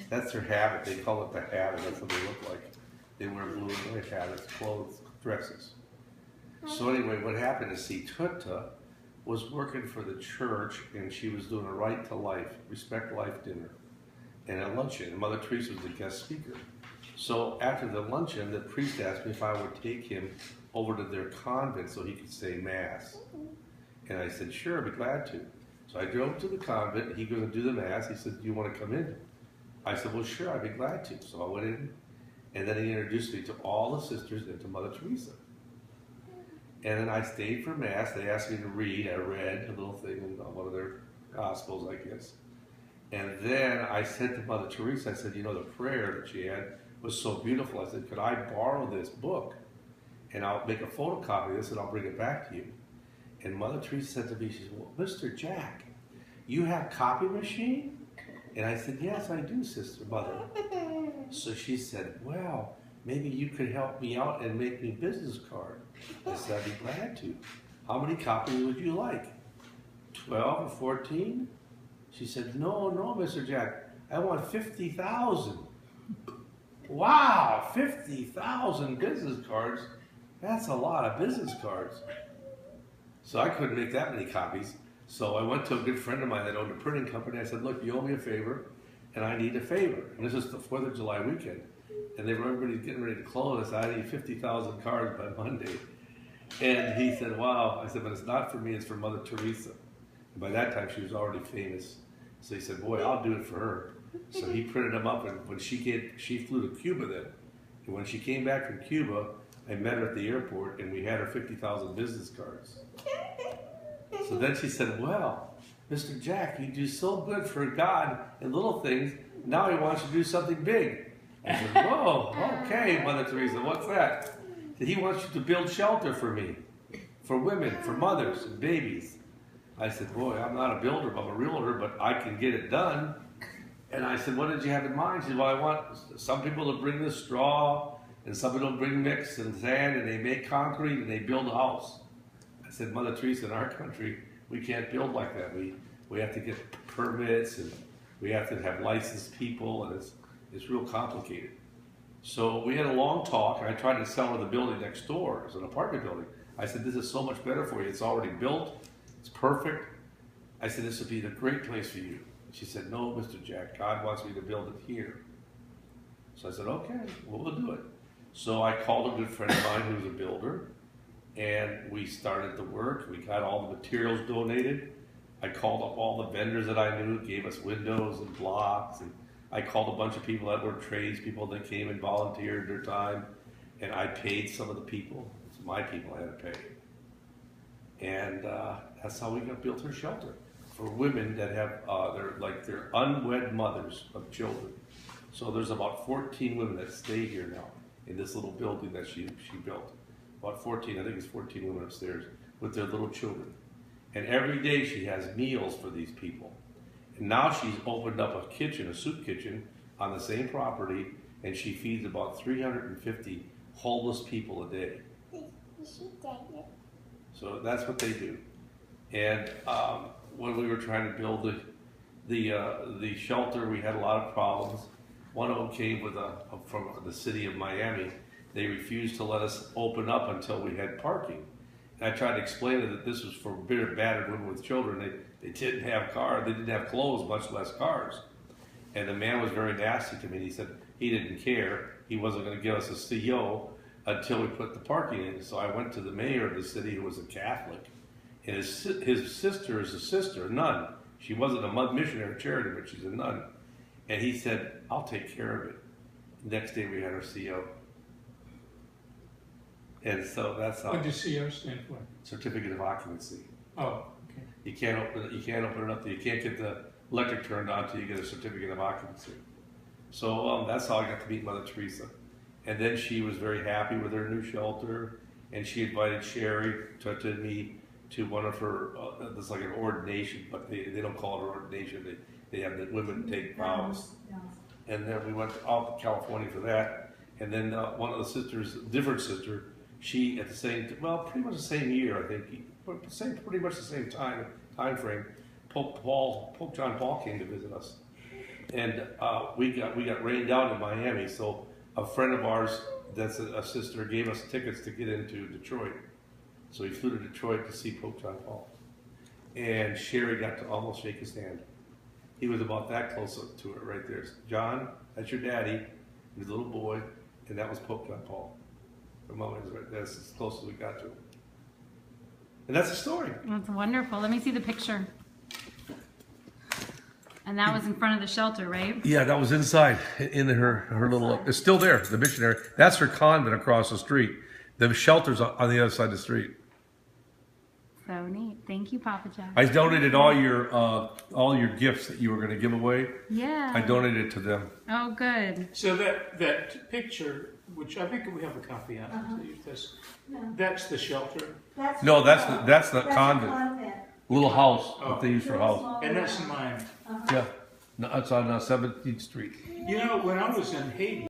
That's their habit. They call it the habit. That's what they look like. They wear blue and white habits, clothes, dresses. So anyway, what happened is, see, Tutta was working for the church, and she was doing a Right to Life, Respect Life dinner, and a luncheon. And Mother Teresa was the guest speaker. So after the luncheon, the priest asked me if I would take him over to their convent so he could say Mass. And I said, sure, I'd be glad to. So I drove to the convent. He goes to do the Mass. He said, do you want to come in? I said, well, sure, I'd be glad to. So I went in, and then he introduced me to all the sisters and to Mother Teresa. And then I stayed for Mass. They asked me to read. I read a little thing in one of their Gospels, I guess. And then I said to Mother Teresa, I said, you know, the prayer that she had was so beautiful. I said, could I borrow this book? And I'll make a photocopy of this and I'll bring it back to you. And Mother Teresa said to me, she said, well, Mr. Jack, you have copy machine? And I said, yes, I do, Sister Mother. So she said, well, maybe you could help me out and make me a business card. I said, I'd be glad to. How many copies would you like? 12 or 14? She said, no, Mr. Jack, I want 50,000. Wow, 50,000 business cards. That's a lot of business cards. So I couldn't make that many copies. So I went to a good friend of mine that owned a printing company. I said, look, you owe me a favor, and I need a favor. And this is the 4th of July weekend. And everybody's getting ready to close. I said, I need 50,000 cards by Monday. And he said, wow. I said, but it's not for me, it's for Mother Teresa. And by that time, she was already famous. So he said, boy, I'll do it for her. So he printed them up, and when she flew to Cuba then. And when she came back from Cuba, I met her at the airport, and we had her 50,000 business cards. So then she said, well, Mr. Jack, you do so good for God in little things. Now he wants you to do something big. I said, whoa, okay, Mother Teresa, what's that? He wants you to build shelter for me, for women, for mothers and babies. I said, boy, I'm not a builder, I'm a realtor, but I can get it done. And I said, what did you have in mind? She said, well, I want some people to bring the straw, and some people to bring mix and sand, and they make concrete, and they build a house. I said, Mother Teresa, in our country, we can't build like that. We have to get permits, and we have to have licensed people, and it's real complicated. So we had a long talk, and I tried to sell her the building next door. It's an apartment building. I said, this is so much better for you. It's already built. It's perfect. I said, this would be the great place for you. She said, no, Mr. Jack, God wants me to build it here. So I said, okay, well, we'll do it. So I called a good friend of mine who was a builder, and we started the work. We got all the materials donated. I called up all the vendors that I knew, gave us windows and blocks, and I called a bunch of people that were tradespeople that came and volunteered their time, and I paid some of the people. It's my people I had to pay. And that's how we built her shelter for women that have, they're unwed mothers of children. So there's about 14 women that stay here now in this little building that she built. About 14, I think it's 14 women upstairs with their little children. And every day she has meals for these people. And now she's opened up a kitchen, a soup kitchen, on the same property, and she feeds about 350 homeless people a day. So that's what they do. And when we were trying to build the shelter, we had a lot of problems. One of them came from the city of Miami. They refused to let us open up until we had parking. And I tried to explain to them that this was for bitter, battered women with children. They didn't have cars, they didn't have clothes, much less cars. And the man was very nasty to me. He said he didn't care. He wasn't going to give us a CO until we put the parking in. So I went to the mayor of the city, who was a Catholic. And his sister is a sister, a nun. She wasn't a missionary charity, but she's a nun. And he said, I'll take care of it. Next day we had our CO. And so that's how. What does CO stand for? Certificate of Occupancy. Oh, okay. You can't open it up. You can't get the electric turned on until you get a certificate of occupancy. So that's how I got to meet Mother Teresa. And then she was very happy with her new shelter, and she invited Sherry to me to one of her, it's like an ordination, but they don't call it an ordination. They have the women take vows. And then we went out to California for that. And then one of the sisters, different sister, she at the same, pretty much the same year, I think, pretty much the same time frame, Pope John Paul came to visit us. and we got rained out in Miami. So a friend of ours, that's a sister, gave us tickets to get into Detroit. So we flew to Detroit to see Pope John Paul, and Sherry got to almost shake his hand. He was about that close to it right there. John, that's your daddy, his little boy, and that was Pope John Paul. The mom was right there. That's as close as we got to him. And that's the story. That's wonderful. Let me see the picture. And that was in front of the shelter, right? Yeah, that was inside in her little. It's still there. The missionary. That's her convent across the street. The shelter's on the other side of the street. So neat. Thank you, Papa Jack. I donated all your gifts that you were going to give away. Yeah. I donated to them. Oh, good. So that picture, which I think we have a copy of, that's the shelter, No, that's the convent. Little house that they use for house. and that's mine. Yeah, no, it's on 17th Street. You know, when I was in Haiti,